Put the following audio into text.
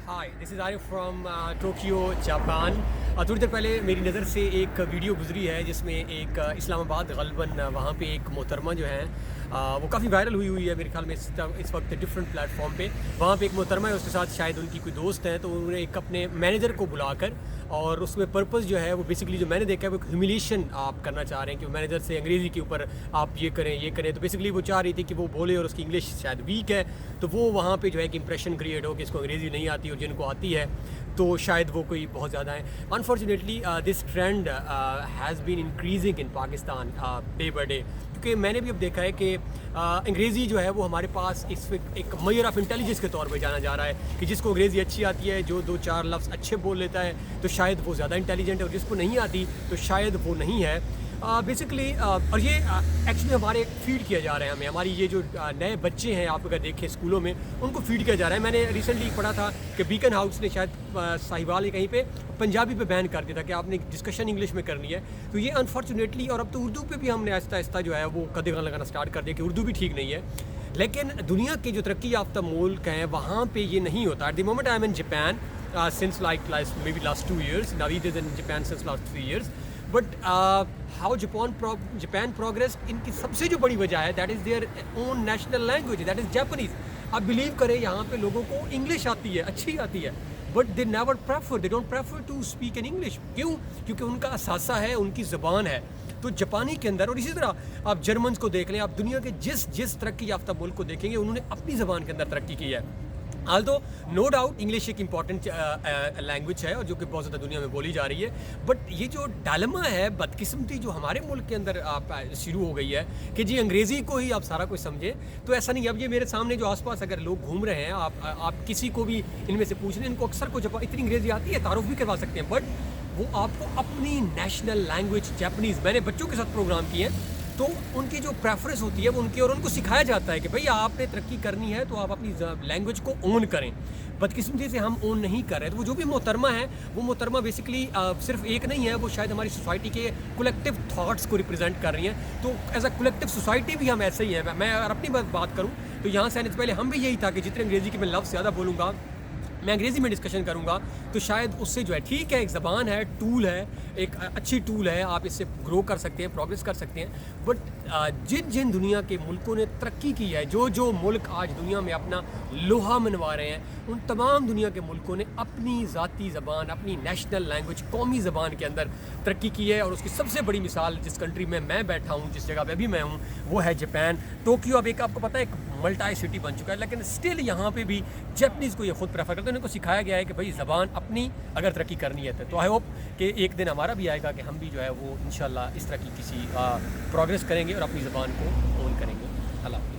Hi this is Arif from Tokyo Japan. थोड़ी देर पहले मेरी नज़र से एक वीडियो गुजरी है जिसमें एक इस्लामाबाद गलबन वहाँ पे एक मोहतरमा जो है वो काफ़ी वायरल हुई है मेरे ख्याल में इस वक्त डिफरेंट प्लेटफॉर्म पे। वहाँ पे एक मोहतरमा है, उसके साथ शायद उनकी कोई दोस्त है, तो उन्होंने एक अपने मैनेजर को बुलाकर और उसमें पर्पस जो है वो बेसिकली जो मैंने देखा है वो ह्यूमिलिएशन आप करना चाह रहे हैं कि मैनेजर से अंग्रेज़ी के ऊपर आप ये करें। तो बेसिकली वो चाह रही थी कि वो बोले और उसकी इंग्लिश शायद वीक है, तो वो वहाँ पे जो है कि इंप्रेशन क्रिएट हो कि इसको अंग्रेज़ी नहीं आती और जिनको आती है तो शायद वो कोई बहुत ज़्यादा है। Unfortunately this trend has been increasing in Pakistan day by day, क्योंकि मैंने भी अब देखा है कि अंग्रेज़ी जो है वो हमारे पास इस एक मेजर ऑफ इंटेलिजेंस के तौर पे जाना जा रहा है कि जिसको अंग्रेज़ी अच्छी आती है, जो दो चार लफ्ज़ अच्छे बोल लेता है तो शायद वो ज़्यादा इंटेलिजेंट है, और जिसको नहीं आती तो शायद वो नहीं है बेसिकली। और ये एक्चुअली हमारे फीड किया जा रहा है, हमारी ये जो नए बच्चे हैं आप अगर देखें स्कूलों में उनको फीड किया जा रहा है। मैंने रिसेंटली पढ़ा था कि बीकन हाउस ने शायद साहिवाल कहीं पे पंजाबी पे बैन कर दिया था कि आपने डिस्कशन इंग्लिश में करनी है। तो ये अनफॉर्चुनेटली, और अब तो उर्दू पे भी हमने आहिस्ता आहिस्ता जो है वो कदम लगाना स्टार्ट कर दिया कि उर्दू भी ठीक नहीं है। लेकिन दुनिया के जो तरक्की याफ्ता मुल्क हैं वहाँ पे ये नहीं होता। At the moment I am in Japan since like maybe last 2 years. Naveed is in Japan since last 3 years. But how Japan progressed, इनकी सबसे जो बड़ी वजह है that is their own national language, that is Japanese. आप believe करें यहाँ पे लोगों को इंग्लिश आती है, अच्छी आती है, but they never prefer, they don't prefer to speak in English. क्यों? क्योंकि उनका असासा है, उनकी ज़बान है। तो जापानी के अंदर, और इसी तरह आप जर्मन्स को देख लें, आप दुनिया के जिस तरक्की याफ्ता मुल्क को देखेंगे उन्होंने अपनी ज़बान के अंदर तरक्की की है। आल्दो नो डाउट इंग्लिश एक इम्पॉर्टेंट लैंग्वेज है और जो कि बहुत ज़्यादा दुनिया में बोली जा रही है, बट ये जो डालमा है, बदकिस्मती जो हमारे मुल्क के अंदर शुरू हो गई है कि जी अंग्रेज़ी को ही आप सारा कुछ समझें, तो ऐसा नहीं है। अब ये मेरे सामने जो आसपास अगर लोग घूम रहे हैं, आप किसी को भी इनमें से पूछ रहे हैं, इनको अक्सर को जब इतनी अंग्रेज़ी आती है तारुफ भी करवा सकते हैं, बट वो आपको अपनी नेशनल लैंग्वेज जापानीज़, मैंने बच्चों के साथ प्रोग्राम किए हैं तो उनकी जो प्रेफरेंस होती है वो उनकी, और उनको सिखाया जाता है कि भाई आपने तरक्की करनी है तो आप अपनी लैंग्वेज को ओन करें। बदकिस्मती से हम ओन नहीं कर रहे, तो वो जो भी मोहतरमा है वो मोहतरमा बेसिकली सिर्फ एक नहीं है, वो शायद हमारी सोसाइटी के कलेक्टिव थाट्स को रिप्रेजेंट कर रही हैं। तो एज अ कलेक्टिव सोसाइटी भी हम ऐसे ही हैं। मैं अगर अपनी बात करूँ तो यहाँ से आने से पहले हम भी यही था कि जितने अंग्रेज़ी के मैं लफ्ज़ ज़्यादा बोलूँगा, मैं अंग्रेज़ी में डिस्कशन करूँगा, तो शायद उससे जो है ठीक है, एक ज़बान है, टूल है, एक अच्छी टूल है, आप इससे ग्रो कर सकते हैं, प्रोग्रेस कर सकते हैं। बट जिन दुनिया के मुल्कों ने तरक्की की है, जो मुल्क आज दुनिया में अपना लोहा मनवा रहे हैं, उन तमाम दुनिया के मुल्कों ने अपनी ज़ाती ज़बान, अपनी नेशनल लैंग्वेज, कौमी ज़बान के अंदर तरक्की की है। और उसकी सबसे बड़ी मिसाल जिस कंट्री में मैं बैठा हूँ, जिस जगह पे भी मैं हूँ, वो है जापान। टोक्यो अब एक आपको पता है एक मल्टी सिटी बन चुका है, लेकिन स्टिल यहाँ पे भी जापानीज़ को ये खुद प्रेफर करते हैं। उनको सिखाया गया है कि भाई ज़बान अपनी अगर तरक्की करनी है तो आई होप कि एक दिन हमारा भी आएगा कि हम भी जो है वो इंशाल्लाह इस तरह की किसी प्रोग्रेस करेंगे और अपनी ज़बान को ओन करेंगे। अल्लाह।